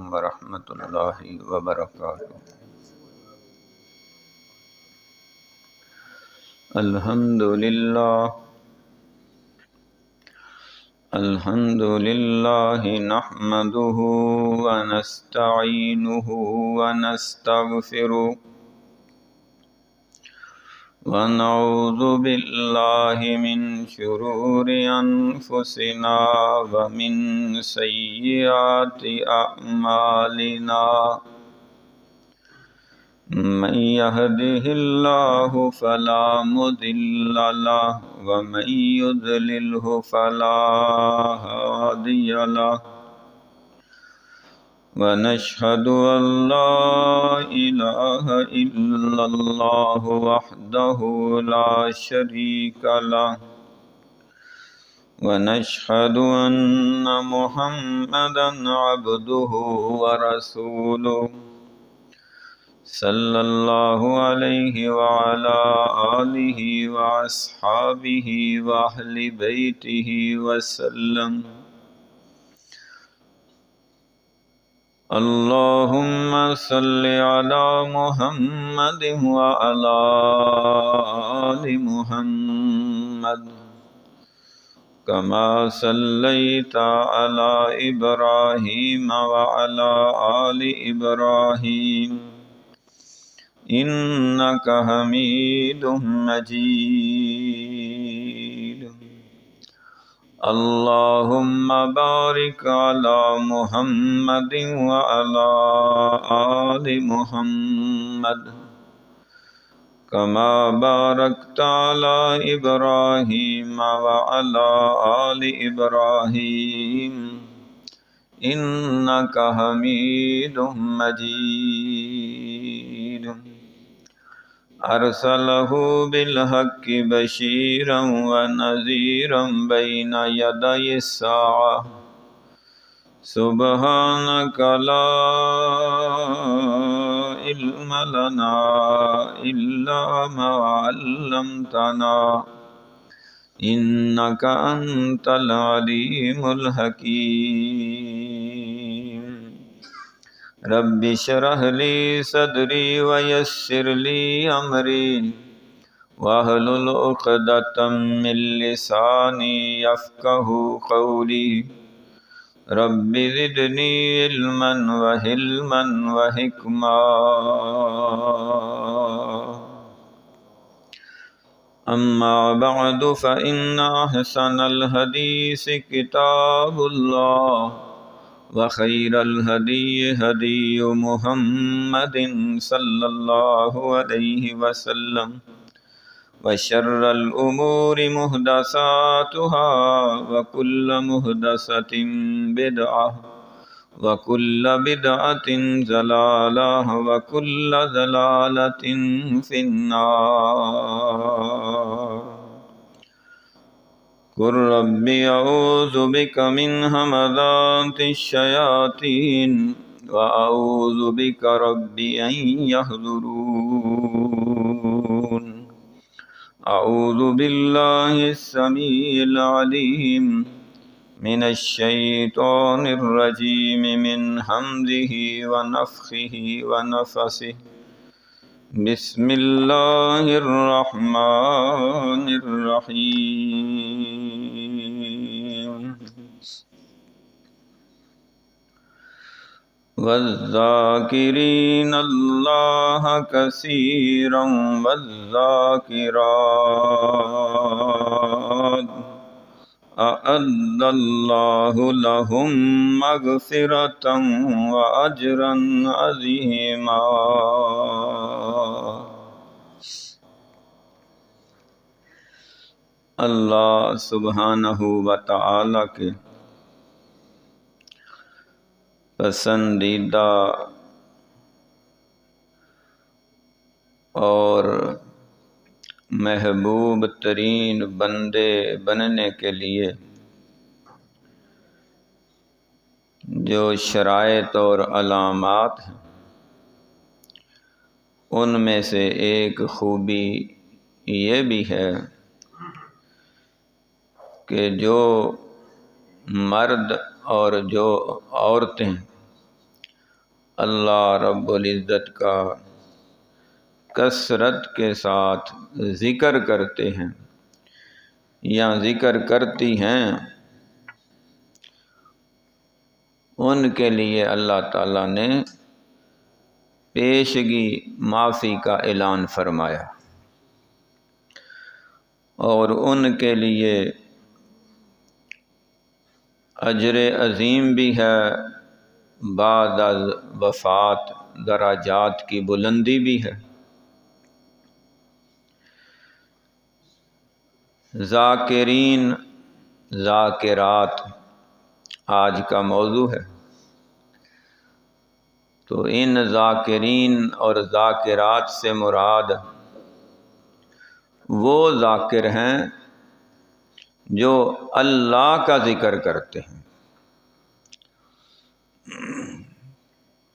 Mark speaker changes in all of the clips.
Speaker 1: ورحمۃ اللہ وبرکاتہ۔ الحمد للہ نحمده ونستعینه ونستغفره ونعوذ باللہ من شرور انفسنا ومن سیئات اعمالنا، من يهده الله فلا مضل له ومن يضلله فلا هادي له، ونشهد أن لا إله إلا الله وحده لا شريك له، ونشهد أن محمدا عبده ورسوله صلی اللہ علیہ وعلى آلہ وأصحابہ وأہل بیتہ وسلم۔ اللہم صل علی محمد وعلى آل محمد کما صلیت علی ابراہیم وعلى آل ابراہیم انک حمید مجید۔ اللہم بارک علی محمد وعلی آل محمد کما بارکت علی ابراہیم وعلی آل ابراہیم انک حمید مجید۔ ارسلہ بالحق بشیرا ونذیرا بین یدی الساعہ، سبحانک لا علم لنا الا ما علمتنا انک انت العلیم الحکیم۔ رب اشرح لی صدری ویسر لی امری واحلل عقدۃ من لسانی یفقہوا قولی، رب زدنی علما وحلما وحکما۔ اما بعد فإن احسن الحدیث کتاب اللہ وخیر الہدی ہدی محمد صلی اللہ علیہ وسلم وشر الامور محدثاتها وکل محدثۃ بدعہ وکل بدعۃ ضلالہ وکل ضلالۃ فی النار۔ قل رب اعوذ بک من همزات الشیاطین واعوذ بک رب ان یحضرون۔ اعوذ باللہ السمیع العلیم من الشیطان الرجیم من حمزہ ونفخہ ونفثہ، بسم اللہ الرحمن الرحیم۔ والذاکرین اللہ کثیرا والذاکرات اعد اللہ لہم مغفرۃ واجرا عظیما۔ اللہ سبحانہ و تعالی کے پسندیدہ اور محبوب ترین بندے بننے کے لیے جو شرائط اور علامات ہیں، ان میں سے ایک خوبی یہ بھی ہے کہ جو مرد اور جو عورتیں اللہ رب العزت کا کثرت کے ساتھ ذکر کرتے ہیں یا ذکر کرتی ہیں، ان کے لیے اللہ تعالیٰ نے پیشگی معافی کا اعلان فرمایا، اور ان کے لیے اجر عظیم بھی ہے، بعد از وفات درجات کی بلندی بھی ہے۔ ذاکرین ذاکرات آج کا موضوع ہے، تو ان ذاکرین اور ذاکرات سے مراد وہ ذاکر ہیں جو اللہ کا ذکر کرتے ہیں،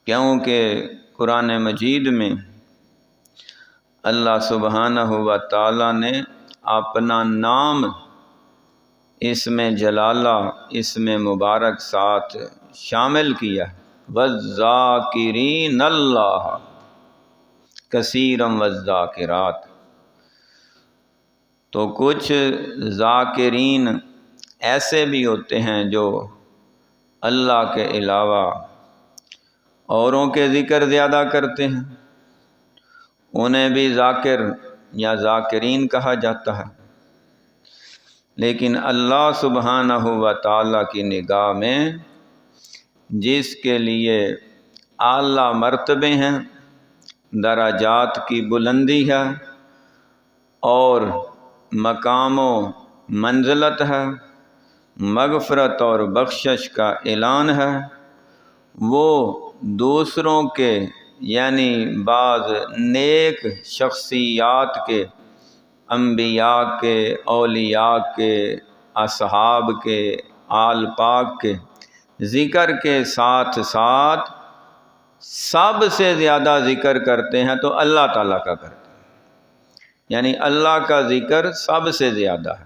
Speaker 1: کیونکہ قرآن مجید میں اللہ سبحانہ و تعالیٰ نے اپنا نام اسم جلالہ اسم مبارک ساتھ شامل کیا، وَالذَّاکِرِینَ اللہ کثیرا وَالذَّاکِرات۔ تو کچھ ذاکرین ایسے بھی ہوتے ہیں جو اللہ کے علاوہ اوروں کے ذکر زیادہ کرتے ہیں، انہیں بھی ذاکر یا ذاکرین کہا جاتا ہے، لیکن اللہ سبحانہ و تعالیٰ کی نگاہ میں جس کے لیے اعلیٰ مرتبے ہیں، درجات کی بلندی ہے اور مقام و منزلت ہے، مغفرت اور بخشش کا اعلان ہے، وہ دوسروں کے یعنی بعض نیک شخصیات کے، انبیاء کے، اولیاء کے، اصحاب کے، آل پاک کے ذکر کے ساتھ ساتھ سب سے زیادہ ذکر کرتے ہیں تو اللہ تعالیٰ کا کرتے ہیں، یعنی اللہ کا ذکر سب سے زیادہ ہے۔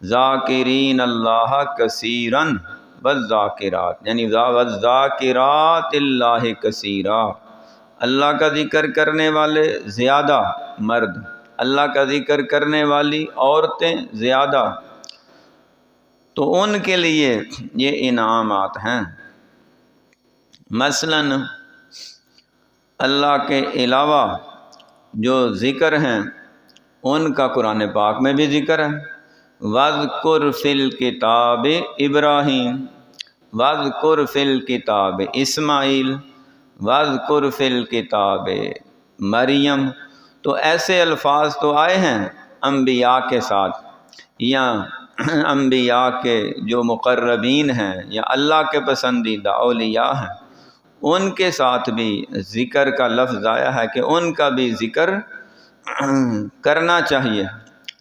Speaker 1: ذاکرین اللہ کثیراً والذاکرات، یعنی والذاکرات اللہ کثیرا، اللہ کا ذکر کرنے والے زیادہ مرد، اللہ کا ذکر کرنے والی عورتیں زیادہ، تو ان کے لیے یہ انعامات ہیں۔ مثلاً اللہ کے علاوہ جو ذکر ہیں ان کا قرآن پاک میں بھی ذکر ہے، وَاذْكُرْ فِي الْكِتَابِ ابراہیم، وَاذْكُرْ فِي الْكِتَابِ اسماعیل، وَاذْكُرْ فِي الْكِتَابِ مریم۔ تو ایسے الفاظ تو آئے ہیں انبیاء کے ساتھ، یا انبیاء کے جو مقربین ہیں یا اللہ کے پسندیدہ اولیاء ہیں، ان کے ساتھ بھی ذکر کا لفظ آیا ہے کہ ان کا بھی ذکر کرنا چاہیے،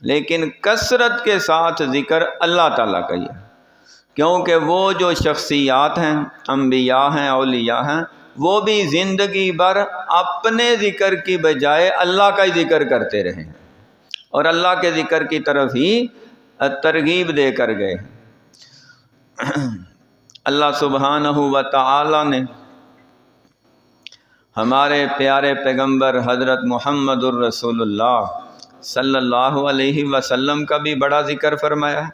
Speaker 1: لیکن کثرت کے ساتھ ذکر اللہ تعالیٰ کا ہی ہے، کیونکہ وہ جو شخصیات ہیں، انبیاء ہیں، اولیاء ہیں، وہ بھی زندگی بھر اپنے ذکر کی بجائے اللہ کا ہی ذکر کرتے رہے ہیں اور اللہ کے ذکر کی طرف ہی ترغیب دے کر گئے۔ اللہ سبحانہ و تعالی نے ہمارے پیارے پیغمبر حضرت محمد الرسول اللہ صلی اللہ علیہ وسلم کا بھی بڑا ذکر فرمایا ہے،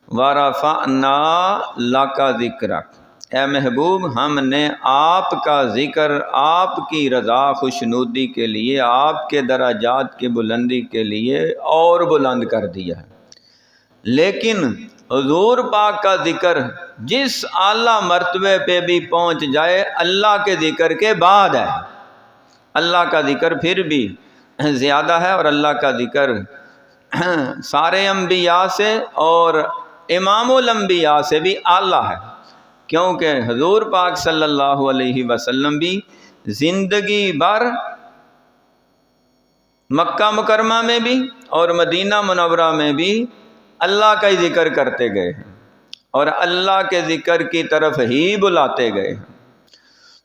Speaker 1: وَرَفَعْنَا لَكَ ذِكْرَكَ، اے محبوب ہم نے آپ کا ذکر آپ کی رضا خوشنودی کے لیے، آپ کے درجات کی بلندی کے لیے اور بلند کر دیا ہے۔ لیکن حضور پاک کا ذکر جس اعلیٰ مرتبے پہ بھی پہنچ جائے اللہ کے ذکر کے بعد ہے، اللہ کا ذکر پھر بھی زیادہ ہے، اور اللہ کا ذکر سارے انبیاء سے اور امام الانبیاء سے بھی اعلیٰ ہے، کیونکہ حضور پاک صلی اللہ علیہ وسلم بھی زندگی بھر مکہ مکرمہ میں بھی اور مدینہ منورہ میں بھی اللہ کا ہی ذکر کرتے گئے ہیں اور اللہ کے ذکر کی طرف ہی بلاتے گئے ہیں۔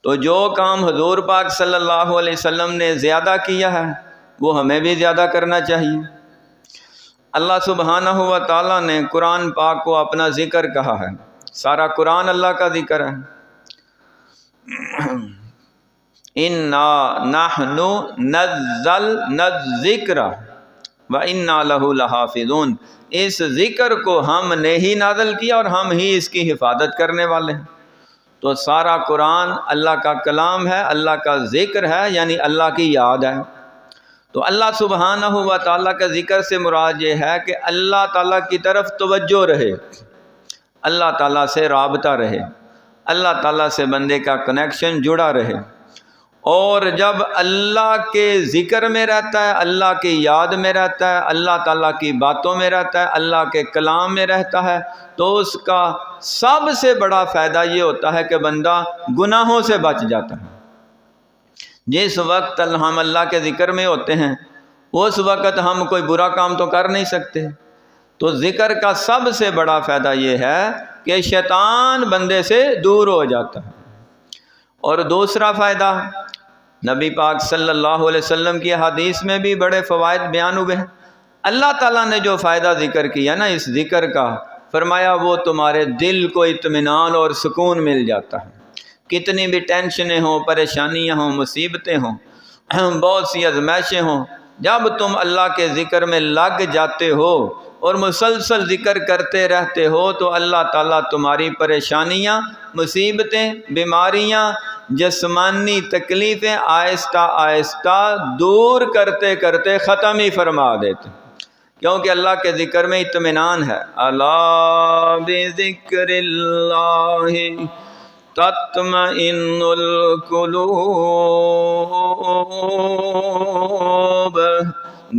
Speaker 1: تو جو کام حضور پاک صلی اللہ علیہ وسلم نے زیادہ کیا ہے وہ ہمیں بھی زیادہ کرنا چاہیے۔ اللہ سبحانہ و تعالیٰ نے قرآن پاک کو اپنا ذکر کہا ہے، سارا قرآن اللہ کا ذکر ہے، انا نحن نزلنا الذکر و انا لہ لحافظون، اس ذکر کو ہم نے ہی نازل کیا اور ہم ہی اس کی حفاظت کرنے والے ہیں۔ تو سارا قرآن اللہ کا کلام ہے، اللہ کا ذکر ہے، یعنی اللہ کی یاد ہے۔ تو اللہ سبحانہ و تعالیٰ کا ذکر سے مراد یہ ہے کہ اللہ تعالیٰ کی طرف توجہ رہے، اللہ تعالیٰ سے رابطہ رہے، اللہ تعالیٰ سے بندے کا کنیکشن جڑا رہے۔ اور جب اللہ کے ذکر میں رہتا ہے، اللہ کی یاد میں رہتا ہے، اللہ تعالیٰ کی باتوں میں رہتا ہے، اللہ کے کلام میں رہتا ہے، تو اس کا سب سے بڑا فائدہ یہ ہوتا ہے کہ بندہ گناہوں سے بچ جاتا ہے۔ جس وقت ہم اللہ کے ذکر میں ہوتے ہیں اس وقت ہم کوئی برا کام تو کر نہیں سکتے۔ تو ذکر کا سب سے بڑا فائدہ یہ ہے کہ شیطان بندے سے دور ہو جاتا ہے۔ اور دوسرا فائدہ، نبی پاک صلی اللہ علیہ وسلم کی حدیث میں بھی بڑے فوائد بیان ہوئے ہیں۔ اللہ تعالیٰ نے جو فائدہ ذکر کیا نا اس ذکر کا، فرمایا وہ تمہارے دل کو اطمینان اور سکون مل جاتا ہے۔ کتنی بھی ٹینشنیں ہوں، پریشانیاں ہوں، مصیبتیں ہوں، بہت سی آزمائشیں ہوں، جب تم اللہ کے ذکر میں لگ جاتے ہو اور مسلسل ذکر کرتے رہتے ہو تو اللہ تعالیٰ تمہاری پریشانیاں، مصیبتیں، بیماریاں، جسمانی تکلیفیں آہستہ آہستہ دور کرتے کرتے ختم ہی فرما دیتے، کیونکہ اللہ کے ذکر میں اطمینان ہے۔ الا بذکر اللہ تطمئن القلوب،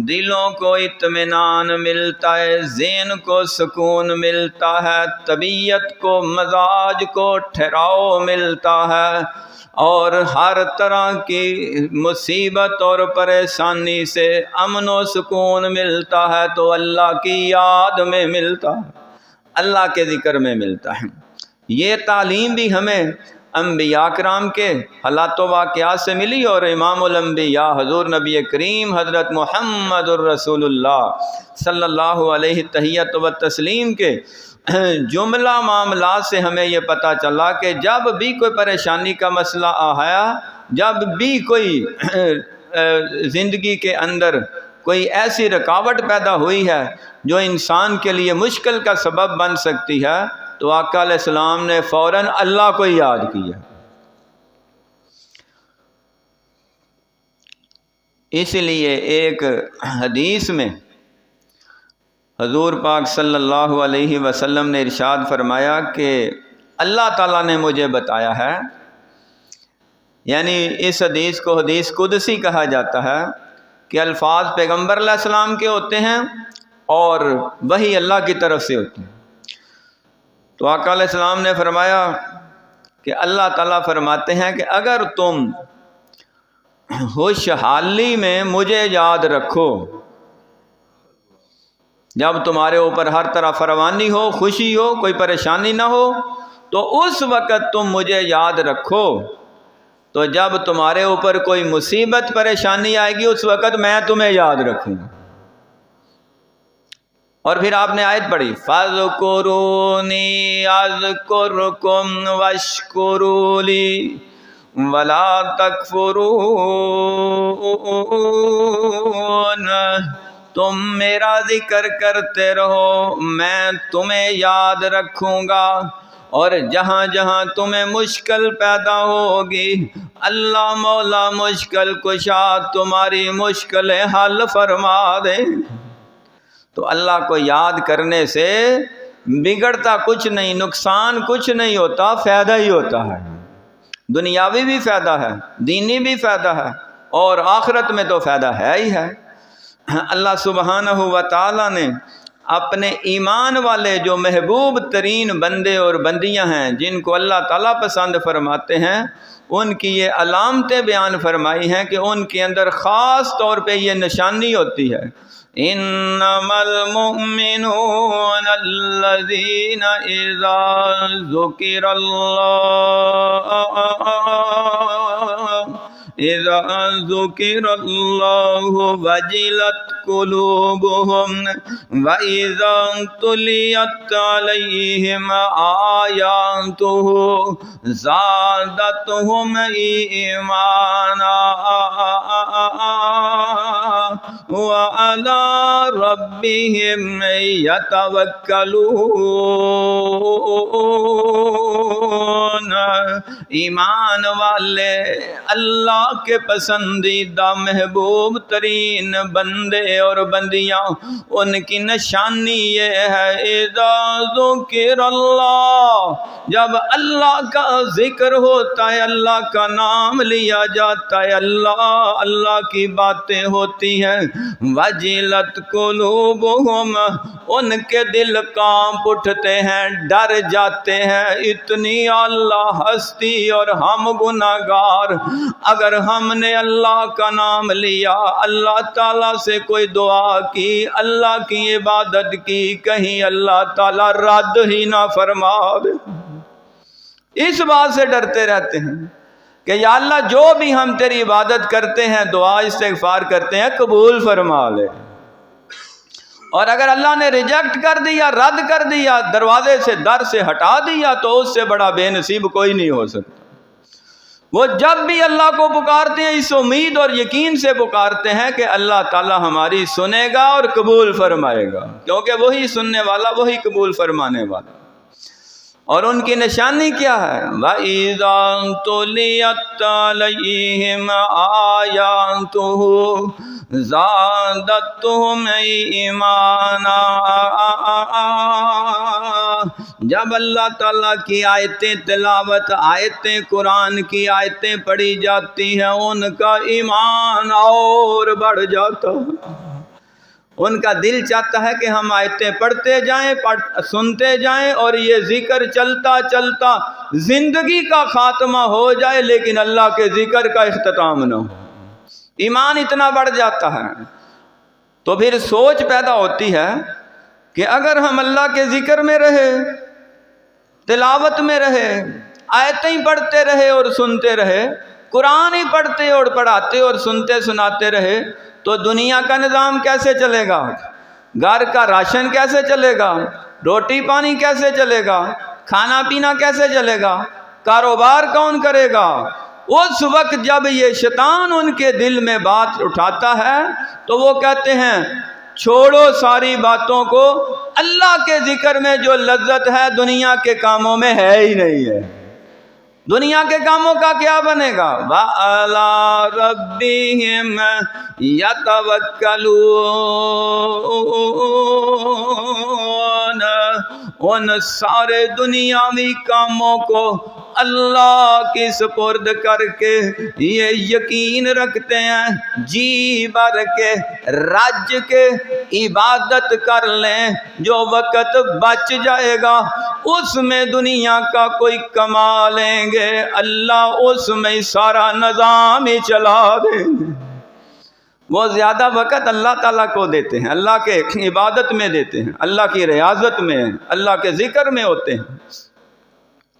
Speaker 1: دلوں کو اطمینان ملتا ہے، ذہن کو سکون ملتا ہے، طبیعت کو، مزاج کو ٹھہراؤ ملتا ہے، اور ہر طرح کی مصیبت اور پریشانی سے امن و سکون ملتا ہے تو اللہ کی یاد میں ملتا ہے، اللہ کے ذکر میں ملتا ہے۔ یہ تعلیم بھی ہمیں انبیاء کرام کے حالات و واقعات سے ملی، اور امام الانبیاء حضور نبی کریم حضرت محمد الرسول اللہ صلی اللہ علیہ تحیۃ و تسلیم کے جملہ معاملات سے ہمیں یہ پتہ چلا کہ جب بھی کوئی پریشانی کا مسئلہ آیا، جب بھی کوئی زندگی کے اندر کوئی ایسی رکاوٹ پیدا ہوئی ہے جو انسان کے لیے مشکل کا سبب بن سکتی ہے، تو آقا علیہ السلام نے فوراً اللہ کو یاد کیا۔ اس لیے ایک حدیث میں حضور پاک صلی اللہ علیہ وسلم نے ارشاد فرمایا کہ اللہ تعالیٰ نے مجھے بتایا ہے، یعنی اس حدیث کو حدیث قدسی کہا جاتا ہے کہ الفاظ پیغمبر علیہ السلام کے ہوتے ہیں اور وحی اللہ کی طرف سے ہوتے ہیں۔ تو آقا علیہ السلام نے فرمایا کہ اللہ تعالیٰ فرماتے ہیں کہ اگر تم خوشحالی میں مجھے یاد رکھو، جب تمہارے اوپر ہر طرح فراوانی ہو، خوشی ہو، کوئی پریشانی نہ ہو، تو اس وقت تم مجھے یاد رکھو، تو جب تمہارے اوپر کوئی مصیبت پریشانی آئے گی اس وقت میں تمہیں یاد رکھوں گا۔ اور پھر آپ نے آیت پڑھی فَاذْكُرُونِي أَذْكُرْكُمْ وَاشْكُرُوا لِي وَلَا تَكْفُرُونَ، تم میرا ذکر کرتے رہو، میں تمہیں یاد رکھوں گا، اور جہاں جہاں تمہیں مشکل پیدا ہوگی اللہ مولا مشکل کشا تمہاری مشکلیں حل فرما دے۔ تو اللہ کو یاد کرنے سے بگڑتا کچھ نہیں، نقصان کچھ نہیں ہوتا، فائدہ ہی ہوتا ہے، دنیاوی بھی فائدہ ہے، دینی بھی فائدہ ہے، اور آخرت میں تو فائدہ ہے ہی ہے۔ اللہ سبحانہ و تعالیٰ نے اپنے ایمان والے جو محبوب ترین بندے اور بندیاں ہیں جن کو اللہ تعالیٰ پسند فرماتے ہیں، ان کی یہ علامتیں بیان فرمائی ہیں کہ ان کے اندر خاص طور پہ یہ نشانی ہوتی ہے انما المؤمنون الذین اذا ذکر اللہ وجلت قلوبہم وَإِذَا تُلِيَتْ عَلَيْهِمْ آيَاتُهُ زَادَتْهُمْ إِيمَانًا وَعَلَى رَبِّهِمْ يَتَوَكَّلُونَ۔ ایمان والے اللہ کے پسندیدہ محبوب ترین بندے اور بندیاں، ان کی نشانی یہ ہے اذا ذکر اللہ، جب اللہ کا ذکر ہوتا ہے، اللہ کا نام لیا جاتا ہے، اللہ کی باتیں ہوتی ہیں، وجلت قلوبہم، ان کے دل کانپ اٹھتے ہیں، ڈر جاتے ہیں، اتنی اللہ ہستی اور ہم گناہگار، اگر ہم نے اللہ کا نام لیا، اللہ تعالیٰ سے کوئی دعا کی، اللہ کی عبادت کی، کہیں اللہ تعالیٰ رد ہی نہ فرما دے، اس بات سے ڈرتے رہتے ہیں کہ یا اللہ جو بھی ہم تیری عبادت کرتے ہیں، دعا استغفار کرتے ہیں، قبول فرما لے، اور اگر اللہ نے ریجیکٹ کر دیا، رد کر دیا، دروازے سے در سے ہٹا دیا، تو اس سے بڑا بے نصیب کوئی نہیں ہو سکتا۔ وہ جب بھی اللہ کو پکارتے ہیں اس امید اور یقین سے پکارتے ہیں کہ اللہ تعالی ہماری سنے گا اور قبول فرمائے گا، کیونکہ وہی سننے والا، وہی قبول فرمانے والا۔ اور ان کی نشانی کیا ہے؟ وَإِذَا تُلِيَتْ عَلَيْهِمْ آيَاتُهُ زَادَتْهُمْ إِيمَانًا، جب اللہ تعالیٰ کی آیتیں تلاوت، آیتیں قرآن کی آیتیں پڑھی جاتی ہیں، ان کا ایمان اور بڑھ جاتا ہے، ان کا دل چاہتا ہے کہ ہم آیتیں پڑھتے جائیں، سنتے جائیں، اور یہ ذکر چلتا چلتا زندگی کا خاتمہ ہو جائے، لیکن اللہ کے ذکر کا اختتام نہ ہو۔ ایمان اتنا بڑھ جاتا ہے، تو پھر سوچ پیدا ہوتی ہے کہ اگر ہم اللہ کے ذکر میں رہے، تلاوت میں رہے، آیتیں پڑھتے رہے اور سنتے رہے، قرآن ہی پڑھتے اور پڑھاتے اور سنتے سناتے رہے، تو دنیا کا نظام کیسے چلے گا؟ گھر کا راشن کیسے چلے گا؟ روٹی پانی کیسے چلے گا؟ کھانا پینا کیسے چلے گا؟ کاروبار کون کرے گا؟ اس وقت جب یہ شیطان ان کے دل میں بات اٹھاتا ہے، تو وہ کہتے ہیں چھوڑو ساری باتوں کو، اللہ کے ذکر میں جو لذت ہے دنیا کے کاموں میں ہے ہی نہیں ہے، دنیا کے کاموں کا کیا بنے گا؟ وَعَلَىٰ رَبِّهِمْ يَتَوَكَّلُونَ، ان سارے دنیاوی کاموں کو اللہ کی سپرد کر کے یہ یقین رکھتے ہیں، جی بھر کے رج کے عبادت کر لیں، جو وقت بچ جائے گا اس میں دنیا کا کوئی کما لیں گے، اللہ اس میں سارا نظام ہی چلا دیں گے۔ وہ زیادہ وقت اللہ تعالیٰ کو دیتے ہیں، اللہ کے عبادت میں دیتے ہیں، اللہ کی ریاضت میں، اللہ کے ذکر میں ہوتے ہیں،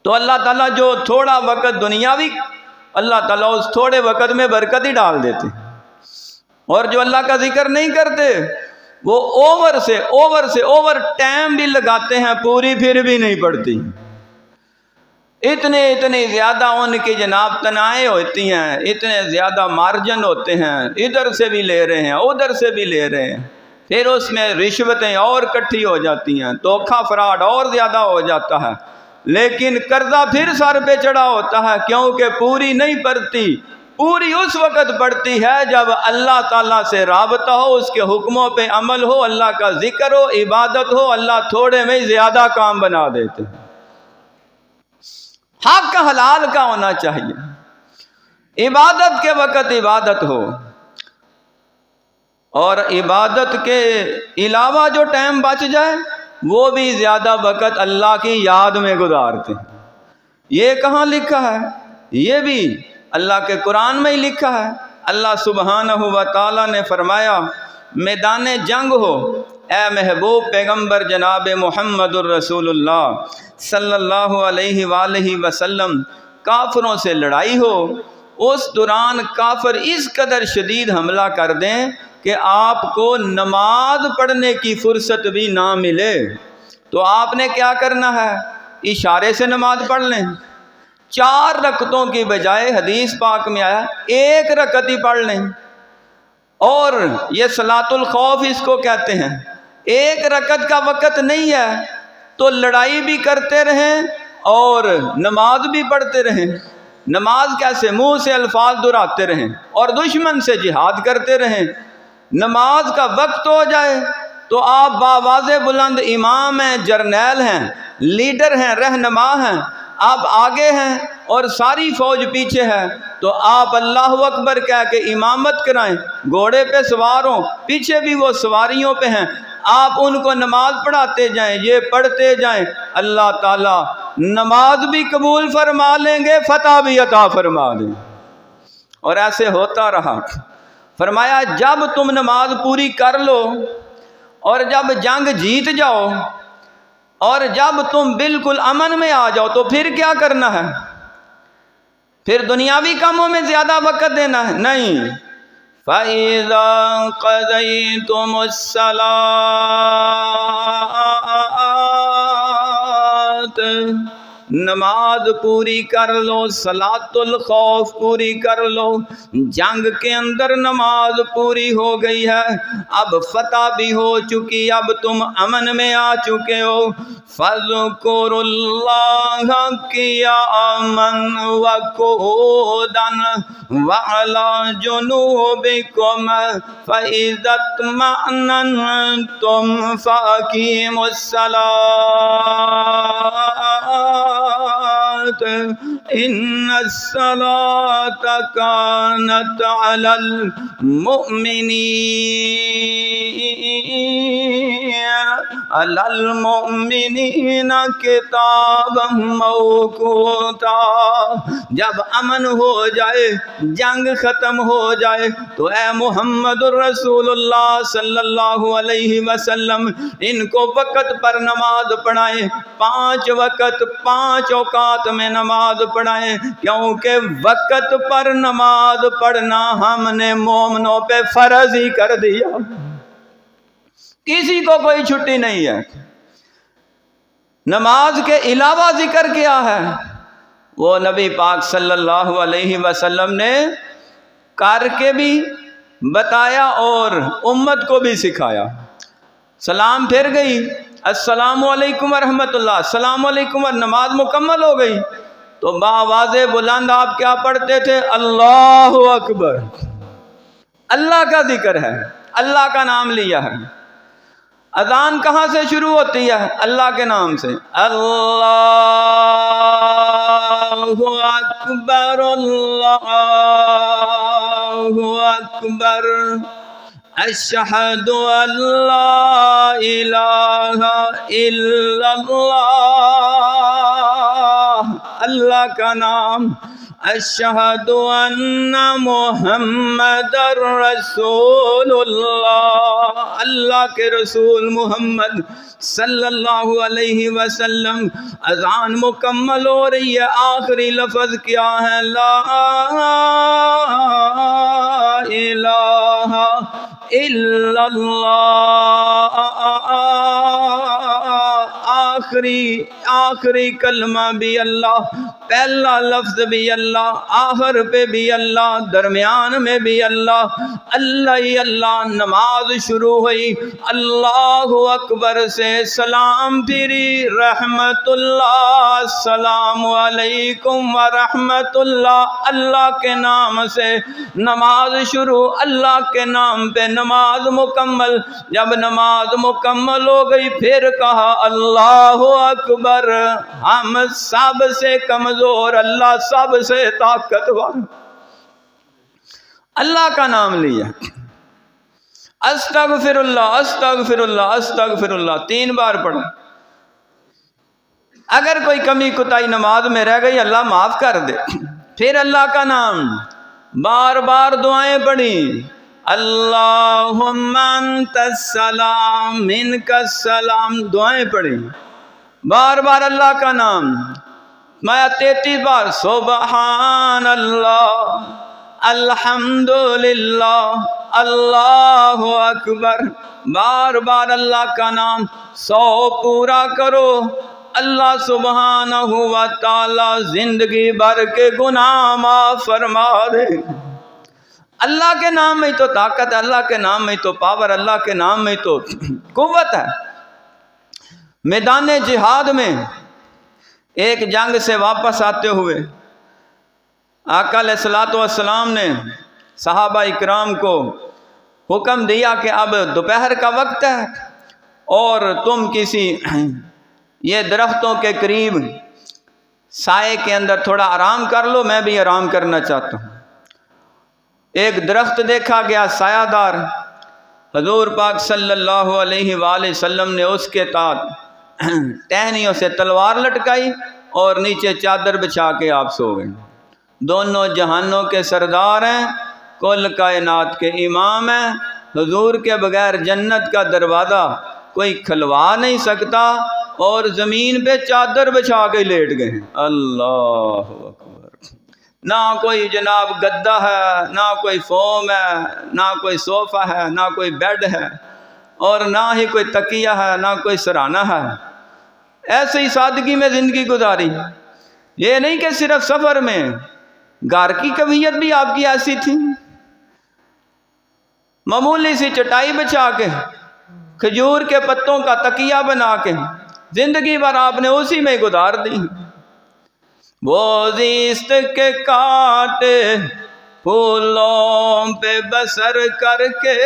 Speaker 1: تو اللہ تعالیٰ جو تھوڑا وقت دنیاوی، اللہ تعالیٰ اس تھوڑے وقت میں برکت ہی ڈال دیتے ہیں، اور جو اللہ کا ذکر نہیں کرتے وہ اوور ٹائم بھی لگاتے ہیں، پوری پھر بھی نہیں پڑتی، اتنے زیادہ ان کی جناب تنائیں ہوتی ہیں، اتنے زیادہ مارجن ہوتے ہیں، ادھر سے بھی لے رہے ہیں، ادھر سے بھی لے رہے ہیں، پھر اس میں رشوتیں اور اکٹھی ہو جاتی ہیں، دھوکہ فراڈ اور زیادہ ہو جاتا ہے، لیکن قرضہ پھر سر پہ چڑھا ہوتا ہے، کیونکہ پوری نہیں پڑتی، پوری اس وقت پڑتی ہے جب اللہ تعالیٰ سے رابطہ ہو، اس کے حکموں پہ عمل ہو، اللہ کا ذکر ہو، عبادت ہو، اللہ تھوڑے میں زیادہ کام بنا دیتے ہیں۔ حق کا حلال کا ہونا چاہیے، عبادت کے وقت عبادت ہو، اور عبادت کے علاوہ جو ٹائم بچ جائے وہ بھی زیادہ وقت اللہ کی یاد میں گزارتے ہیں۔ یہ کہاں لکھا ہے؟ یہ بھی اللہ کے قرآن میں ہی لکھا ہے۔ اللہ سبحانہ و تعالیٰ نے فرمایا میدان جنگ ہو، اے محبوب پیغمبر جناب محمد الرسول اللہ صلی اللہ علیہ وآلہ وسلم، کافروں سے لڑائی ہو، اس دوران کافر اس قدر شدید حملہ کر دیں کہ آپ کو نماز پڑھنے کی فرصت بھی نہ ملے، تو آپ نے کیا کرنا ہے؟ اشارے سے نماز پڑھ لیں۔ 4 رکعتوں کی بجائے حدیث پاک میں آیا 1 رکعت ہی پڑھ لیں، اور یہ صلاۃ الخوف اس کو کہتے ہیں۔ 1 رکعت کا وقت نہیں ہے تو لڑائی بھی کرتے رہیں اور نماز بھی پڑھتے رہیں۔ نماز کیسے؟ منہ سے الفاظ دہراتے رہیں اور دشمن سے جہاد کرتے رہیں۔ نماز کا وقت ہو جائے تو آپ باواز بلند امام ہیں، جرنیل ہیں، لیڈر ہیں، رہنما ہیں، آپ آگے ہیں اور ساری فوج پیچھے ہے، تو آپ اللہ اکبر کہہ کے امامت کرائیں، گھوڑے پہ سوار ہوں، پیچھے بھی وہ سواریوں پہ ہیں، آپ ان کو نماز پڑھاتے جائیں، یہ پڑھتے جائیں، اللہ تعالیٰ نماز بھی قبول فرما لیں گے، فتح بھی عطا فرما دیں۔ اور ایسے ہوتا رہا۔ فرمایا جب تم نماز پوری کر لو اور جب جنگ جیت جاؤ اور جب تم بالکل امن میں آ جاؤ تو پھر کیا کرنا ہے؟ پھر دنیاوی کاموں میں زیادہ وقت دینا ہے؟ نہیں۔ فَإِذَا قَضَيْتُمُ الصَّلَاةَ، نماز پوری کر لو، صلاۃ الخوف پوری کر لو، جنگ کے اندر نماز پوری ہو گئی ہے، اب فتح بھی ہو چکی، اب تم امن میں آ چکے ہو، فَاذْكُرُوا اللَّهَ قِيَامًا وَقُعُودًا وَعَلَىٰ جُنُوبِكُمْ فَإِذَا اطْمَأْنَنْتُمْ فَأَقِيمُوا الصَّلَاةَ إِنَّ الصَّلَاةَ كَانَتْ عَلَى الْمُؤْمِنِينَ كِتَابًا مَّوْقُوتًا۔ جب امن ہو جائے، جنگ ختم ہو جائے، تو اے محمد الرسول اللہ صلی اللہ علیہ وسلم ان کو وقت پر نماز پڑھائیں، 5 وقت 5 اوقات میں نماز پڑھائیں، کیونکہ وقت پر نماز پڑھنا ہم نے مومنوں پہ فرض ہی کر دیا، کسی کو کوئی چھٹی نہیں ہے۔ نماز کے علاوہ ذکر کیا ہے؟ وہ نبی پاک صلی اللہ علیہ وسلم نے کر کے بھی بتایا اور امت کو بھی سکھایا۔ سلام پھر گئی، السلام علیکم ورحمۃ اللہ، السلام علیکم، نماز مکمل ہو گئی تو باواز بلند آپ کیا پڑھتے تھے؟ اللہ اکبر۔ اللہ کا ذکر ہے، اللہ کا نام لیا ہے۔ اذان کہاں سے شروع ہوتی ہے؟ اللہ کے نام سے، اللہ اکبر، اللہ اکبر، اشہد ان لا الہ الا اللہ، اللہ کا نام، اشہد ان محمد رسول اللہ، اللہ کے رسول محمد صلی اللہ علیہ وسلم۔ اذان مکمل ہو رہی ہے، آخری لفظ کیا ہے؟ لا الہ الا اللہ، آخری کلمہ بھی اللہ، پہلا لفظ بھی اللہ، آخر پہ بھی اللہ، درمیان میں بھی اللہ، اللہ ہی اللہ۔ نماز شروع ہوئی اللہ اکبر سے، سلام پھری رحمت اللہ، السلام علیکم ورحمت اللہ، اللہ کے نام سے نماز شروع، اللہ کے نام پہ نماز مکمل۔ جب نماز مکمل ہو گئی پھر کہا اللہ اکبر، ہم سب سے کمزور، اللہ سب سے طاقتور، اللہ کا نام لیا، استغفر اللہ استغفر اللہ استغفر اللہ 3 بار پڑھا۔ اگر کوئی کمی کوتاہی نماز میں رہ گئی اللہ معاف کر دے۔ پھر اللہ کا نام، بار بار دعائیں پڑھی، اللہم انت السلام منک السلام، دعائیں پڑھی، بار بار اللہ کا نام، میں 33 بار سبحان اللہ الحمدللہ، اللہ اکبر، بار بار اللہ کا نام 100 پورا کرو، اللہ سبحانہ و تعالی زندگی بھر کے گناہ معاف فرما دے۔ اللہ کے نام میں تو طاقت ہے، اللہ کے نام میں تو پاور، اللہ کے نام میں تو قوت ہے۔ میدان جہاد میں ایک جنگ سے واپس آتے ہوئے آقا علیہ الصلوۃ والسلام نے صحابہ اکرام کو حکم دیا کہ اب دوپہر کا وقت ہے اور تم کسی یہ درختوں کے قریب سائے کے اندر تھوڑا آرام کر لو، میں بھی آرام کرنا چاہتا ہوں۔ ایک درخت دیکھا گیا سایہ دار، حضور پاک صلی اللہ علیہ وآلہ وسلم نے اس کے تحت ٹہنیوں سے تلوار لٹکائی اور نیچے چادر بچھا کے آپ سو گئے۔ دونوں جہانوں کے سردار ہیں، کل کائنات کے امام ہیں، حضور کے بغیر جنت کا دروازہ کوئی کھلوا نہیں سکتا، اور زمین پہ چادر بچھا کے لیٹ گئے ہیں۔ اللہ اکبر۔ نہ کوئی جناب گدا ہے، نہ کوئی فوم ہے، نہ کوئی صوفہ ہے، نہ کوئی بیڈ ہے، اور نہ ہی کوئی تکیہ ہے، نہ کوئی سرانہ ہے۔ ایسے ہی سادگی میں زندگی گزاری۔ یہ نہیں کہ صرف سفر میں، گھر کی کیفیت بھی آپ کی ایسی تھی، معمولی سی چٹائی بچھا کے، کھجور کے پتوں کا تکیہ بنا کے زندگی بھر آپ نے اسی میں گزار دی۔ وہ زیست کے کاٹے پھولوں پہ بسر کر کے،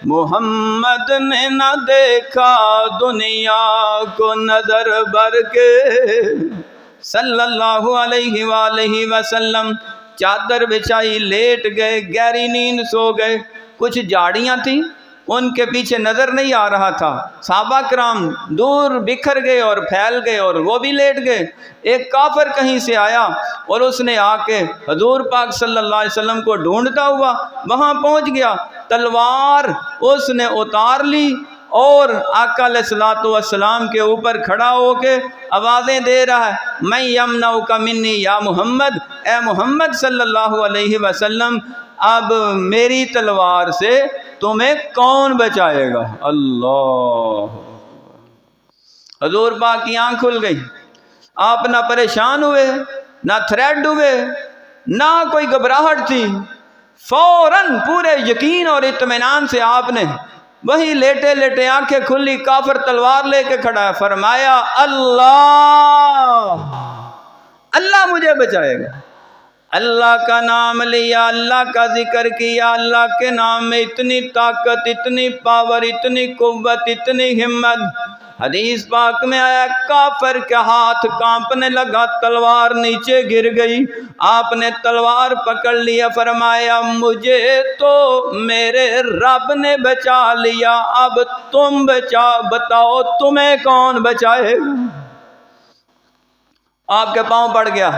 Speaker 1: محمد نے نہ دیکھا دنیا کو نظر بھر کے، صلی اللہ علیہ وآلہ وسلم۔ چادر بچھائی، لیٹ گئے، گہری نیند سو گئے۔ کچھ جھاڑیاں تھیں، ان کے پیچھے نظر نہیں آ رہا تھا، صحابہ کرام دور بکھر گئے اور پھیل گئے اور وہ بھی لیٹ گئے۔ ایک کافر کہیں سے آیا اور اس نے آ کے حضور پاک صلی اللہ علیہ وسلم کو ڈھونڈتا ہوا وہاں پہنچ گیا، تلوار اس نے اتار لی اور آقا علیہ الصلوۃ والسلام کے اوپر کھڑا ہو کے آوازیں دے رہا ہے، میں یمنعک منی یا محمد، اے محمد صلی اللہ علیہ وسلم، اب میری تلوار سے تمہیں کون بچائے گا؟ اللہ۔ حضور پاک کی آنکھ کھل گئی، آپ نہ پریشان ہوئے، نہ تھریڈ ہوئے، نہ کوئی گھبراہٹ تھی، فوراً پورے یقین اور اطمینان سے آپ نے وہی لیٹے لیٹے آنکھیں کھلی، کافر تلوار لے کے کھڑا ہے، فرمایا اللہ، اللہ مجھے بچائے گا۔ اللہ کا نام لیا، اللہ کا ذکر کیا، اللہ کے نام میں اتنی طاقت، اتنی پاور، اتنی قوت، اتنی ہمت۔ حدیث پاک میں آیا کافر کے ہاتھ کانپنے لگا، تلوار نیچے گر گئی، آپ نے تلوار پکڑ لیا، فرمایا مجھے تو میرے رب نے بچا لیا، اب تم بتاؤ تمہیں کون بچائے گا؟ آپ کے پاؤں پڑ گیا،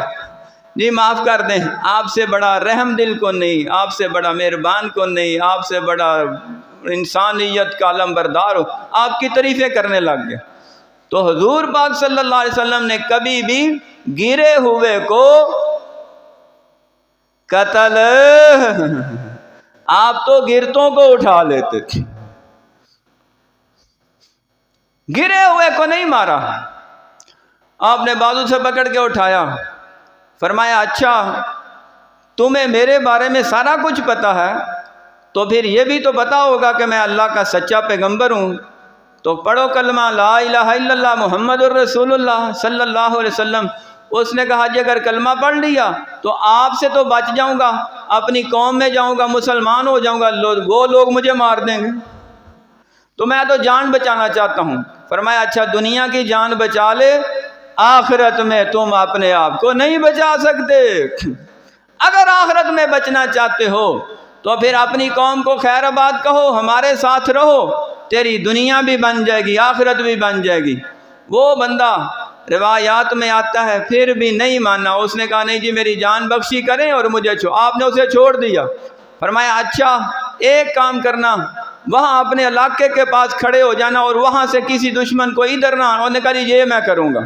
Speaker 1: جی معاف کر دیں، آپ سے بڑا رحم دل کو نہیں، آپ سے بڑا مہربان کو نہیں، آپ سے بڑا انسانیت کا علم بردار ہو، آپ کی تعریفیں کرنے لگ گیا۔ تو حضور پاک صلی اللہ علیہ وسلم نے کبھی بھی گرے ہوئے کو قتل، آپ تو گرتوں کو اٹھا لیتے تھے، گرے ہوئے کو نہیں مارا، آپ نے بازو سے پکڑ کے اٹھایا، فرمایا اچھا تمہیں میرے بارے میں سارا کچھ پتا ہے تو پھر یہ بھی تو پتا ہوگا کہ میں اللہ کا سچا پیغمبر ہوں، تو پڑھو کلمہ لا الہ الا اللہ محمد الرسول اللہ صلی اللہ علیہ وسلم۔ اس نے کہا جی اگر کلمہ پڑھ لیا تو آپ سے تو بچ جاؤں گا، اپنی قوم میں جاؤں گا، مسلمان ہو جاؤں گا، وہ لوگ مجھے مار دیں گے، تو میں تو جان بچانا چاہتا ہوں۔ فرمایا اچھا دنیا کی جان بچا لے، آخرت میں تم اپنے آپ کو نہیں بچا سکتے۔ اگر آخرت میں بچنا چاہتے ہو تو پھر اپنی قوم کو خیر آباد کہو، ہمارے ساتھ رہو، تیری دنیا بھی بن جائے گی، آخرت بھی بن جائے گی۔ وہ بندہ روایات میں آتا ہے پھر بھی نہیں مانا، اس نے کہا نہیں جی میری جان بخشی کریں اور مجھے آپ نے اسے چھوڑ دیا۔ فرمایا اچھا ایک کام کرنا، وہاں اپنے علاقے کے پاس کھڑے ہو جانا اور وہاں سے کسی دشمن کو ادھر نہ، انہوں نے کہا جی یہ میں کروں گا۔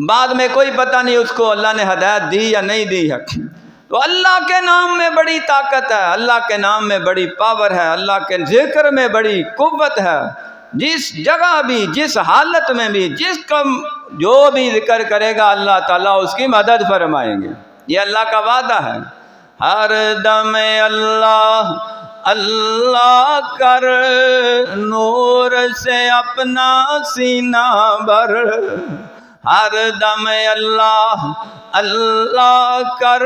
Speaker 1: بعد میں کوئی پتہ نہیں اس کو اللہ نے ہدایت دی یا نہیں دی ہے۔ تو اللہ کے نام میں بڑی طاقت ہے، اللہ کے نام میں بڑی پاور ہے، اللہ کے ذکر میں بڑی قوت ہے۔ جس جگہ بھی، جس حالت میں بھی، جس کا جو بھی ذکر کرے گا اللہ تعالیٰ اس کی مدد فرمائیں گے، یہ اللہ کا وعدہ ہے۔ ہر دم اللہ اللہ کر، نور سے اپنا سینہ بھر، ہر دم اللہ اللہ کر،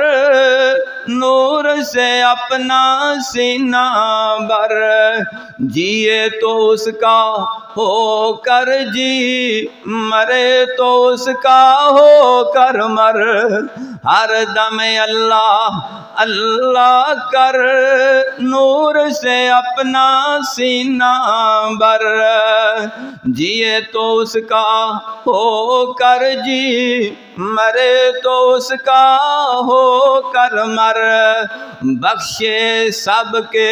Speaker 1: نور سے اپنا سینہ بھر، جیے تو اس کا ہو کر جی، مرے تو اس کا ہو کر مر، ہر دم اللہ اللہ کر، نور سے اپنا سینہ بھر، جیے تو اس کا ہو کر جی، مرے تو اس کا ہو کر مر، بخشے سب کے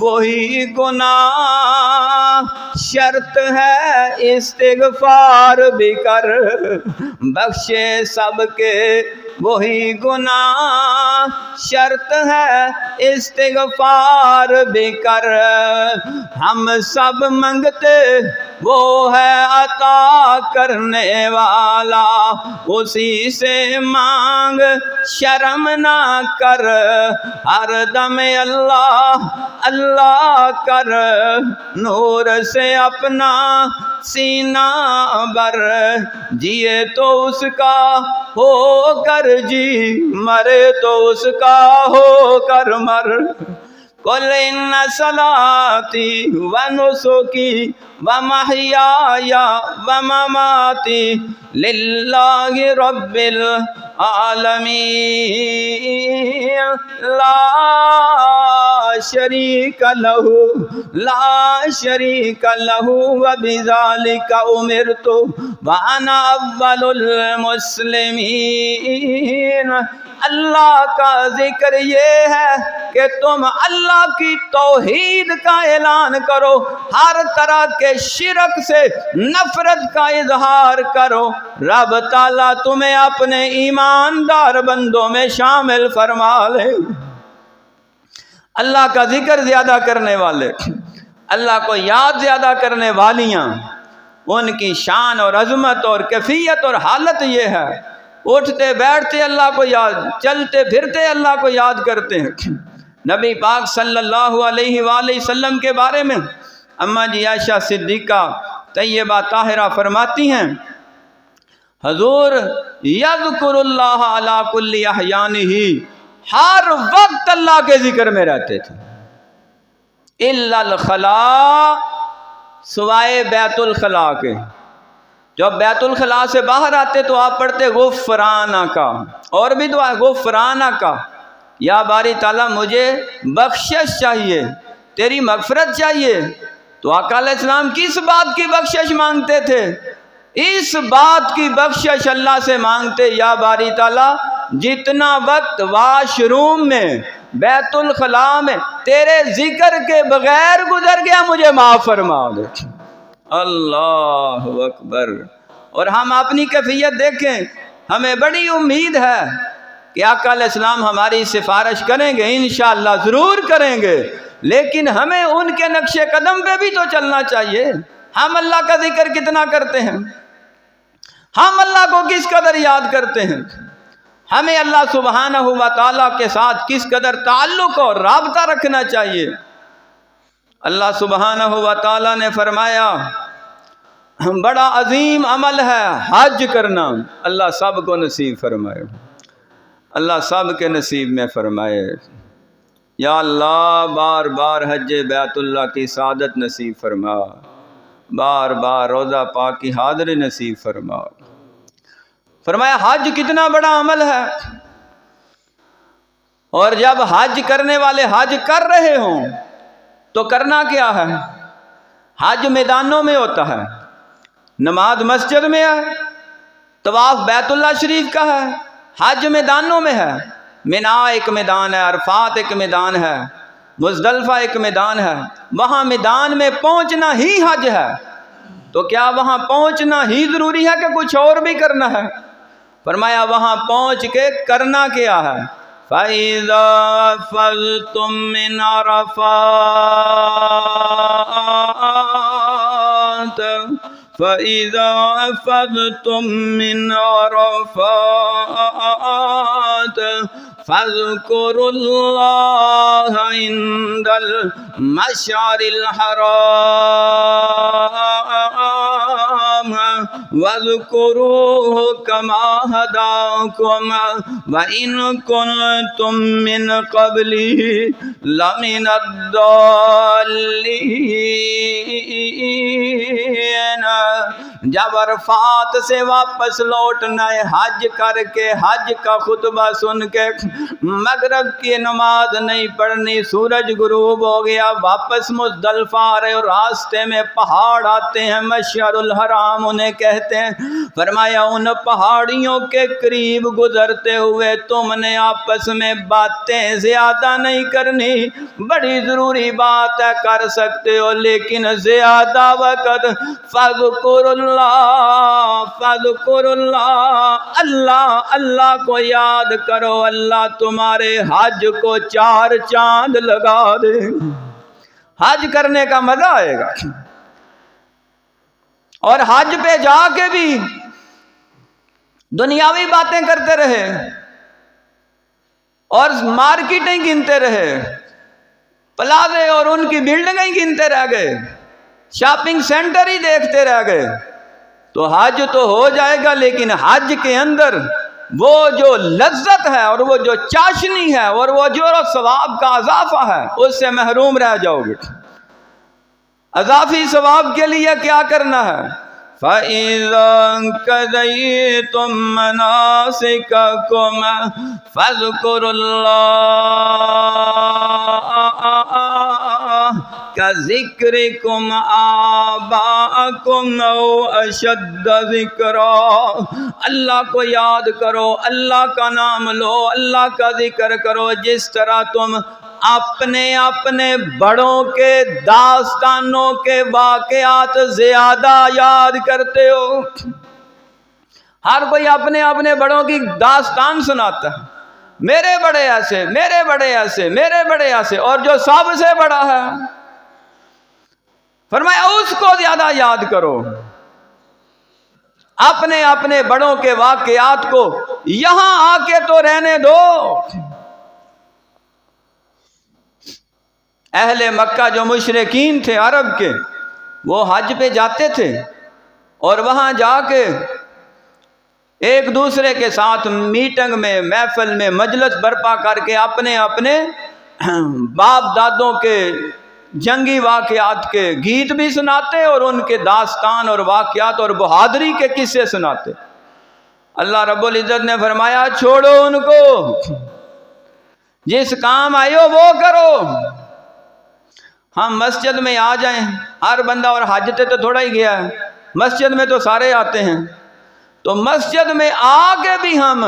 Speaker 1: وہی گناہ، شرط ہے استغفار بھی کر، بخشے سب کے وہی گناہ، شرط ہے استغفار بھی کر، ہم سب منگتے وہ ہے عطا کرنے والا، اسی سے مانگ شرم نہ کر، ہر دم اللہ اللہ کر، نور سے اپنا سینہ بھر، جیے تو اس کا ہو کر جی، مرے تو اس کا ہو کر مر، قل ان صلاتی ونسکی ومحیای ومماتی للہ رب العالمین لا شریک لہ لا شریک لہ وبذالک امرت وانا اول المسلمین۔ اللہ کا ذکر یہ ہے کہ تم اللہ کی توحید کا اعلان کرو، ہر طرح کے شرک سے نفرت کا اظہار کرو، رب تعالیٰ تمہیں اپنے ایماندار بندوں میں شامل فرما لے۔ اللہ کا ذکر زیادہ کرنے والے، اللہ کو یاد زیادہ کرنے والیاں، ان کی شان اور عظمت اور کیفیت اور حالت یہ ہے، اٹھتے بیٹھتے اللہ کو یاد، چلتے پھرتے اللہ کو یاد کرتے ہیں۔ نبی پاک صلی اللہ علیہ وآلہ وسلم کے بارے میں اماں جی عائشہ صدیقہ طیبہ طاہرہ فرماتی ہیں، حضور یذکر اللہ علی کل احیانہ، ہر وقت اللہ کے ذکر میں رہتے تھے، الا الخلاء، سوائے بیت الخلاء کے۔ جب بیت الخلاء سے باہر آتے تو آپ پڑھتے غفرانک، اور بھی دعا غفرانک، یا باری تعالیٰ مجھے بخشش چاہیے، تیری مغفرت چاہیے۔ تو آقا علیہ السلام کس بات کی بخشش مانگتے تھے؟ اس بات کی بخشش اللہ سے مانگتے، یا باری تعالیٰ جتنا وقت واش روم میں، بیت الخلاء میں تیرے ذکر کے بغیر گزر گیا مجھے معاف فرما دے۔ اللہ اکبر۔ اور ہم اپنی کیفیت دیکھیں، ہمیں بڑی امید ہے کہ آقا علیہ السلام ہماری سفارش کریں گے، انشاءاللہ ضرور کریں گے، لیکن ہمیں ان کے نقش قدم پہ بھی تو چلنا چاہیے۔ ہم اللہ کا ذکر کتنا کرتے ہیں؟ ہم اللہ کو کس قدر یاد کرتے ہیں؟ ہمیں اللہ سبحانہ و تعالیٰ کے ساتھ کس قدر تعلق اور رابطہ رکھنا چاہیے؟ اللہ سبحانہ و تعالیٰ نے فرمایا بڑا عظیم عمل ہے حج کرنا، اللہ سب کو نصیب فرمائے، اللہ سب کے نصیب میں فرمائے۔ یا اللہ بار بار حج بیت اللہ کی سعادت نصیب فرما، بار بار روضہ پاک کی حاضری نصیب فرما۔ فرمایا حج کتنا بڑا عمل ہے، اور جب حج کرنے والے حج کر رہے ہوں تو کرنا کیا ہے؟ حج میدانوں میں ہوتا ہے، نماز مسجد میں ہے، طواف بیت اللہ شریف کا ہے، حج میدانوں میں ہے۔ منا ایک میدان ہے، عرفات ایک میدان ہے، مزدلفہ ایک میدان ہے، وہاں میدان میں پہنچنا ہی حج ہے۔ تو کیا وہاں پہنچنا ہی ضروری ہے کہ کچھ اور بھی کرنا ہے؟ فرمایا وہاں پہنچ کے کرنا کیا ہے؟ فَإِذَا أَفَضْتُم مِّنْ عَرَفَاتٍ فَإِذَا أَفَضْتُم مِّنْ عَرَفَاتٍ فَاذْكُرُوا اللَّهَ عِندَ الْمَشْعَرِ الْحَرَامِ وَاذْكُرُوهُ كَمَا هَدَاكُمْ وَإِن كُنتُم مِّن قَبْلِهِ لَمِنَ الضَّالِّينَ۔ جب عرفات سے واپس لوٹنا ہے حج کر کے، حج کا خطبہ سن کے، مغرب کی نماز نہیں پڑھنی، سورج غروب ہو گیا، واپس مزدلفہ آ رہے اور راستے میں پہاڑ آتے ہیں، مشعر الحرام انہیں کہتے ہیں۔ فرمایا ان پہاڑیوں کے قریب گزرتے ہوئے تم نے آپس میں باتیں زیادہ نہیں کرنی، بڑی ضروری بات ہے کر سکتے ہو لیکن زیادہ وقت فَاذْكُرُ اللَّهَ، اللہ اللہ کو یاد کرو، اللہ تمہارے حج کو 4 چاند لگا دے۔ حج کرنے کا مزہ آئے گا، اور حج پہ جا کے بھی دنیاوی باتیں کرتے رہے اور مارکیٹیں گنتے رہے، پلازے اور ان کی بلڈنگیں گنتے رہ گئے، شاپنگ سینٹر ہی دیکھتے رہ گئے، تو حج تو ہو جائے گا لیکن حج کے اندر وہ جو لذت ہے اور وہ جو چاشنی ہے اور وہ جو ثواب کا اضافہ ہے اس سے محروم رہ جاؤ گے۔ اضافی ثواب کے لیے کیا کرنا ہے؟ فَإِذَا قَضَيْتُم مَّنَاسِكَكُمْ فَاذْكُرُوا اللَّهَ كَذِكْرِكُمْ آبَاءَكُمْ أَوْ أَشَدَّ ذِكْرًا۔ اللہ کو یاد کرو، اللہ کا نام لو، اللہ کا ذکر کرو جس طرح تم اپنے اپنے بڑوں کے داستانوں کے واقعات زیادہ یاد کرتے ہو۔ ہر کوئی اپنے اپنے بڑوں کی داستان سناتا ہے، میرے بڑے ایسے، میرے بڑے ایسے، میرے بڑے ایسے، اور جو سب سے بڑا ہے فرمایا اس کو زیادہ یاد کرو، اپنے اپنے بڑوں کے واقعات کو یہاں آ کے تو رہنے دو۔ اہل مکہ جو مشرکین تھے عرب کے، وہ حج پہ جاتے تھے اور وہاں جا کے ایک دوسرے کے ساتھ میٹنگ میں، محفل میں، مجلس برپا کر کے اپنے اپنے باپ دادوں کے جنگی واقعات کے گیت بھی سناتے اور ان کے داستان اور واقعات اور بہادری کے قصے سناتے۔ اللہ رب العزت نے فرمایا چھوڑو ان کو، جس کام آئے ہو وہ کرو۔ ہم مسجد میں آ جائیں، ہر بندہ اور حج تے تو تھوڑا ہی گیا ہے، مسجد میں تو سارے آتے ہیں، تو مسجد میں آ کے بھی ہم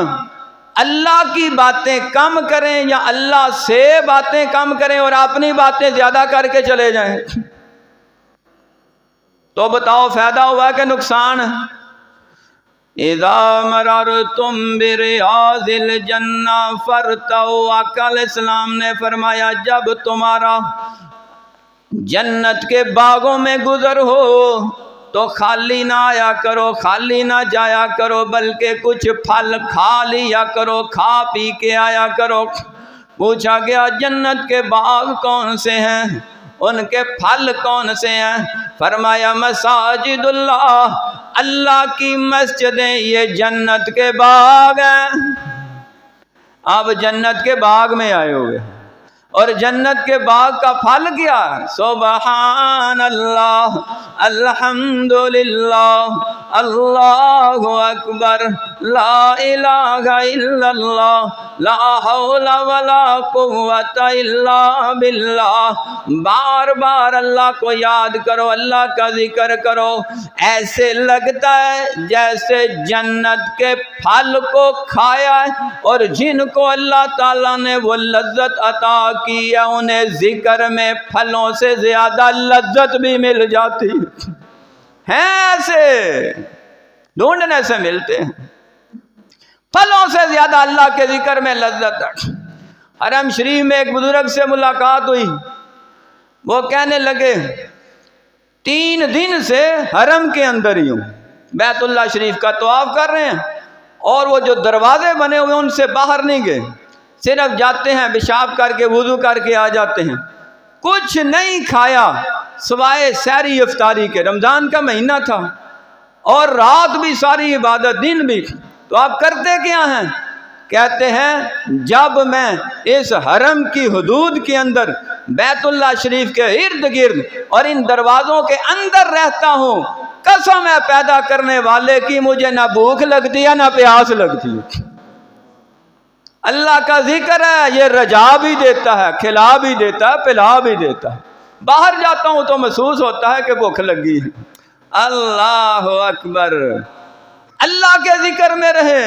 Speaker 1: اللہ کی باتیں کم کریں یا اللہ سے باتیں کم کریں اور اپنی باتیں زیادہ کر کے چلے جائیں، تو بتاؤ فائدہ ہوا کہ نقصان؟ اذا مررتم بریاض الجنہ فرتوا، آقا علیہ السلام نے فرمایا جب تمہارا جنت کے باغوں میں گزر ہو تو خالی نہ آیا کرو، خالی نہ جایا کرو، بلکہ کچھ پھل کھا لیا کرو، کھا پی کے آیا کرو۔ پوچھا گیا جنت کے باغ کون سے ہیں، ان کے پھل کون سے ہیں؟ فرمایا مساجد اللہ، اللہ کی مسجدیں یہ جنت کے باغ ہیں۔ آپ جنت کے باغ میں آئے ہوئے اور جنت کے باغ کا پھل کیا ہے؟ سبحان اللہ، الحمدللہ، اللہ اکبر، لا الہ الا اللہ، لا حول ولا قوت الا باللہ۔ بار بار اللہ کو یاد کرو، اللہ کا ذکر کرو، ایسے لگتا ہے جیسے جنت کے پھل کو کھایا ہے، اور جن کو اللہ تعالیٰ نے وہ لذت عطا کی ہے انہیں ذکر میں پھلوں سے زیادہ لذت بھی مل جاتی ہیں، ایسے ڈھونڈنے سے ملتے ہیں۔ پھلوں سے زیادہ اللہ کے ذکر میں لذت ہے۔ حرم شریف میں ایک بزرگ سے ملاقات ہوئی، وہ کہنے لگے 3 دن سے حرم کے اندر ہی ہوں، بیت اللہ شریف کا طواف کر رہے ہیں، اور وہ جو دروازے بنے ہوئے ان سے باہر نہیں گئے، صرف جاتے ہیں پیشاب کر کے وضو کر کے آ جاتے ہیں، کچھ نہیں کھایا سوائے سحری افطاری کے۔ رمضان کا مہینہ تھا اور رات بھی ساری عبادت، دن بھی۔ تو آپ کرتے کیا ہیں؟ کہتے ہیں جب میں اس حرم کی حدود کے اندر بیت اللہ شریف کے ارد گرد اور ان دروازوں کے اندر رہتا ہوں، قسم ہے پیدا کرنے والے کی مجھے نہ بھوک لگتی ہے نہ پیاس لگتی ہے۔ اللہ کا ذکر ہے، یہ رجا بھی دیتا ہے، کھلا بھی دیتا ہے، پلا بھی دیتا ہے۔ باہر جاتا ہوں تو محسوس ہوتا ہے کہ بھوک لگی ہے۔ اللہ اکبر، اللہ کے ذکر میں رہے۔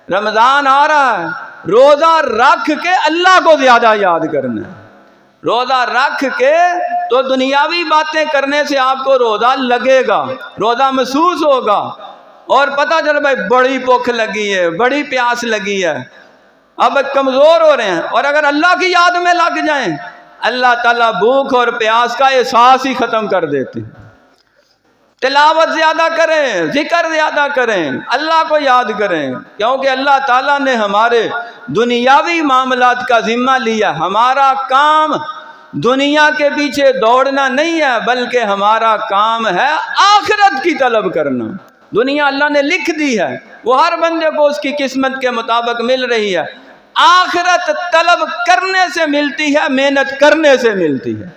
Speaker 1: رمضان آ رہا ہے، روزہ رکھ کے اللہ کو زیادہ یاد کرنا ہے۔ روزہ رکھ کے تو دنیاوی باتیں کرنے سے آپ کو روزہ لگے گا، روزہ محسوس ہوگا، اور پتہ چل بھائی بڑی بھوک لگی ہے، بڑی پیاس لگی ہے، اب کمزور ہو رہے ہیں۔ اور اگر اللہ کی یاد میں لگ جائیں، اللہ تعالیٰ بھوک اور پیاس کا احساس ہی ختم کر دیتے ہیں۔ تلاوت زیادہ کریں، ذکر زیادہ کریں، اللہ کو یاد کریں، کیونکہ اللہ تعالیٰ نے ہمارے دنیاوی معاملات کا ذمہ لیا۔ ہمارا کام دنیا کے پیچھے دوڑنا نہیں ہے، بلکہ ہمارا کام ہے آخرت کی طلب کرنا۔ دنیا اللہ نے لکھ دی ہے، وہ ہر بندے کو اس کی قسمت کے مطابق مل رہی ہے۔ آخرت طلب کرنے سے ملتی ہے، محنت کرنے سے ملتی ہے۔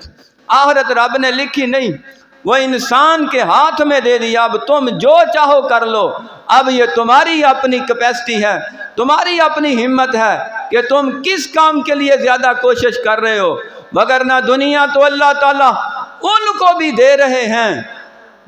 Speaker 1: آخرت رب نے لکھی نہیں، وہ انسان کے ہاتھ میں دے دیا، اب تم جو چاہو کر لو۔ اب یہ تمہاری اپنی کیپیسٹی ہے، تمہاری اپنی ہمت ہے کہ تم کس کام کے لیے زیادہ کوشش کر رہے ہو، وگرنہ دنیا تو اللہ تعالیٰ ان کو بھی دے رہے ہیں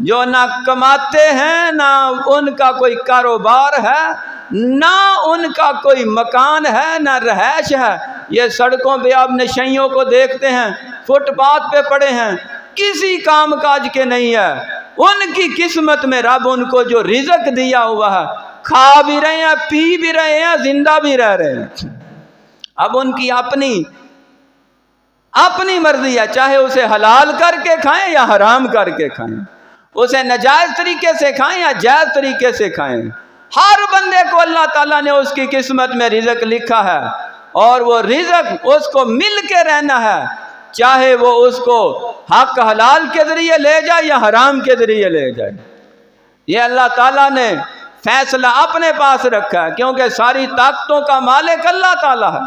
Speaker 1: جو نہ کماتے ہیں، نہ ان کا کوئی کاروبار ہے، نہ ان کا کوئی مکان ہے، نہ رہائش ہے۔ یہ سڑکوں پہ آپ نشیوں کو دیکھتے ہیں، فٹ پاتھ پہ پڑے ہیں، کسی کام کاج کے نہیں ہے۔ ان کی قسمت میں رب ان کو جو رزق دیا ہوا ہے، کھا بھی رہے ہیں، پی بھی رہے ہیں، زندہ بھی رہ رہے ہیں۔ اب ان کی اپنی مرضی ہے، چاہے اسے حلال کر کے کھائیں یا حرام کر کے کھائیں، اسے ناجائز طریقے سے کھائیں یا جائز طریقے سے کھائیں۔ ہر بندے کو اللہ تعالیٰ نے اس کی قسمت میں رزق لکھا ہے، اور وہ رزق اس کو مل کے رہنا ہے، چاہے وہ اس کو حق حلال کے ذریعے لے جائے یا حرام کے ذریعے لے جائے۔ یہ اللہ تعالیٰ نے فیصلہ اپنے پاس رکھا ہے، کیونکہ ساری طاقتوں کا مالک اللہ تعالیٰ ہے۔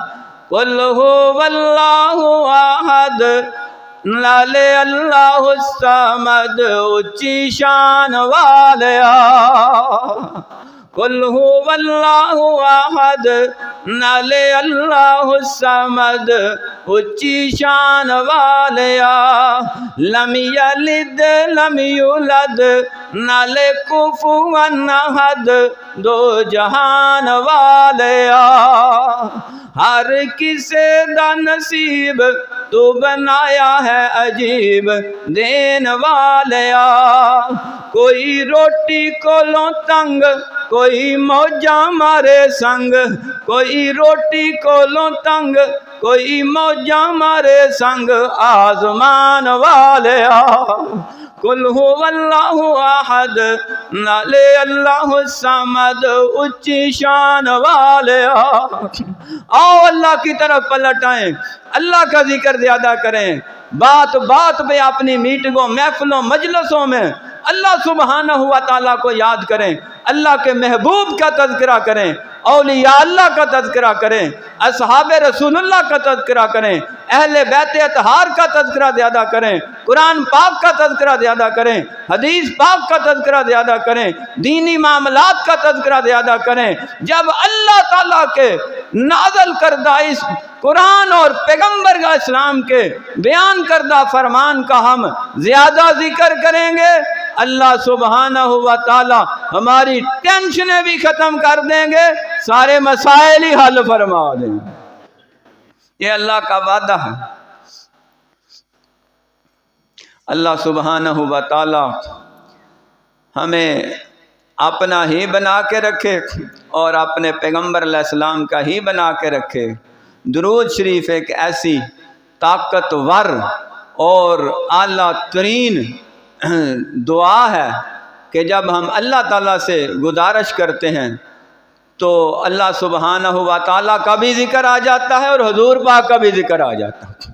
Speaker 1: قل هو اللہ احد، لال اللہ الصمد، اونچی شان والیا۔ قل هو اللہ احد، لال اللہ الصمد، اونچی شان والیا۔ لم یلد لم یولد، نال کفوا احد، دو جہان والیا۔ ہر کسے دا نصیب تو بنایا ہے عجیب دین والیا۔ کوئی روٹی کولوں تنگ، کوئی موجاں مارے سنگ، کوئی روٹی کولوں تنگ، کوئی موجاں مارے سنگ، آزمان والیا۔ قل هو اللہ احد، لال اللہ الصمد، اونچی شان والیا۔ آؤ اللہ کی طرف پلٹ آئیں، اللہ کا ذکر زیادہ کریں، بات بات پہ اپنی میٹنگوں، محفلوں، مجلسوں میں اللہ سبحانہ و تعالیٰ کو یاد کریں، اللہ کے محبوب کا تذکرہ کریں، اولیاء اللہ کا تذکرہ کریں، اصحاب رسول اللہ کا تذکرہ کریں، اہل بیت اطہار کا تذکرہ زیادہ کریں، قرآن پاک کا تذکرہ زیادہ کریں، حدیث پاک کا تذکرہ زیادہ کریں، دینی معاملات کا تذکرہ زیادہ کریں۔ جب اللہ تعالیٰ کے نازل کردہ اس قرآن اور پیغمبر کا اسلام کے بیان کردہ فرمان کا ہم زیادہ ذکر کریں گے، اللہ سبحانہ و تعالی ہماری ٹینشنیں بھی ختم کر دیں گے، سارے مسائل ہی حل فرما دیں گے۔ یہ اللہ کا وعدہ ہے۔ اللہ سبحانہ و تعالی ہمیں اپنا ہی بنا کے رکھے اور اپنے پیغمبر علیہ السلام کا ہی بنا کے رکھے۔ درود شریف ایک ایسی طاقتور اور اعلیٰ ترین دعا ہے کہ جب ہم اللہ تعالیٰ سے گزارش کرتے ہیں تو اللہ سبحانہ و تعالیٰ کا بھی ذکر آ جاتا ہے اور حضور پاک کا بھی ذکر آ جاتا ہے،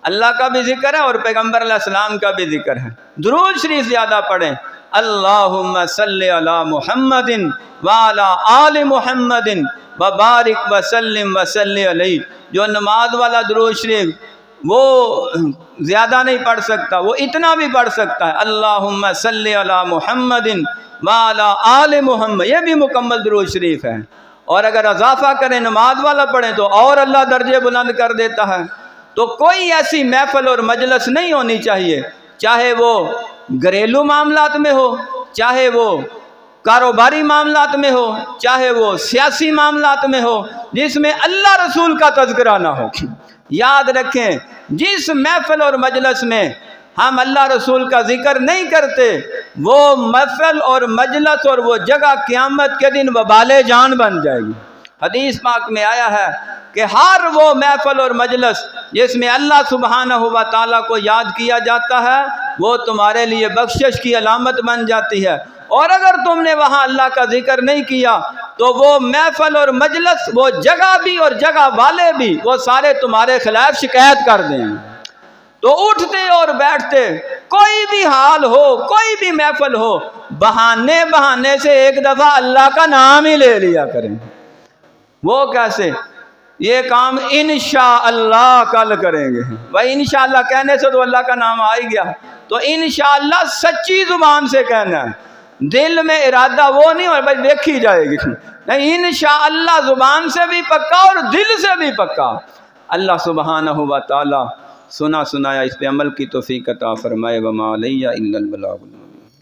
Speaker 1: اللہ کا بھی ذکر ہے اور پیغمبر علیہ السلام کا بھی ذکر ہے۔ درود شریف زیادہ پڑھیں، اللہم صلی علی محمد وعلی آل محمد وبارک وسلم وصلی علیہ۔ جو نماز والا درود شریف وہ زیادہ نہیں پڑھ سکتا، وہ اتنا بھی پڑھ سکتا ہے، اللہم صلی علی محمد وعلی آل محمد، یہ بھی مکمل درود شریف ہے۔ اور اگر اضافہ کریں نماز والا پڑھیں تو اور اللہ درجے بلند کر دیتا ہے۔ تو کوئی ایسی محفل اور مجلس نہیں ہونی چاہیے، چاہے وہ گھریلو معاملات میں ہو، چاہے وہ کاروباری معاملات میں ہو، چاہے وہ سیاسی معاملات میں ہو، جس میں اللہ رسول کا تذکرہ نہ ہو۔ یاد رکھیں، جس محفل اور مجلس میں ہم اللہ رسول کا ذکر نہیں کرتے، وہ محفل اور مجلس اور وہ جگہ قیامت کے دن وبال جان بن جائے گی۔ حدیث پاک میں آیا ہے کہ ہر وہ محفل اور مجلس جس میں اللہ سبحانہ و تعالیٰ کو یاد کیا جاتا ہے، وہ تمہارے لیے بخشش کی علامت بن جاتی ہے، اور اگر تم نے وہاں اللہ کا ذکر نہیں کیا تو وہ محفل اور مجلس، وہ جگہ بھی اور جگہ والے بھی، وہ سارے تمہارے خلاف شکایت کر دیں۔ تو اٹھتے اور بیٹھتے، کوئی بھی حال ہو، کوئی بھی محفل ہو، بہانے سے ایک دفعہ اللہ کا نام ہی لے لیا کریں۔ وہ کیسے؟ یہ کام انشاءاللہ کل کریں گے۔ بھائی انشاءاللہ کہنے سے تو اللہ کا نام آ ہی گیا، تو انشاءاللہ سچی زبان سے کہنا ہے، دل میں ارادہ وہ نہیں اور بھائی دیکھی جائے گی، نہیں، انشاءاللہ زبان سے بھی پکا اور دل سے بھی پکا۔ اللہ سبحانہ و تعالی سنا سنایا اس پہ عمل کی توفیق عطا فرمائے، وما علیہ الا البلاغ۔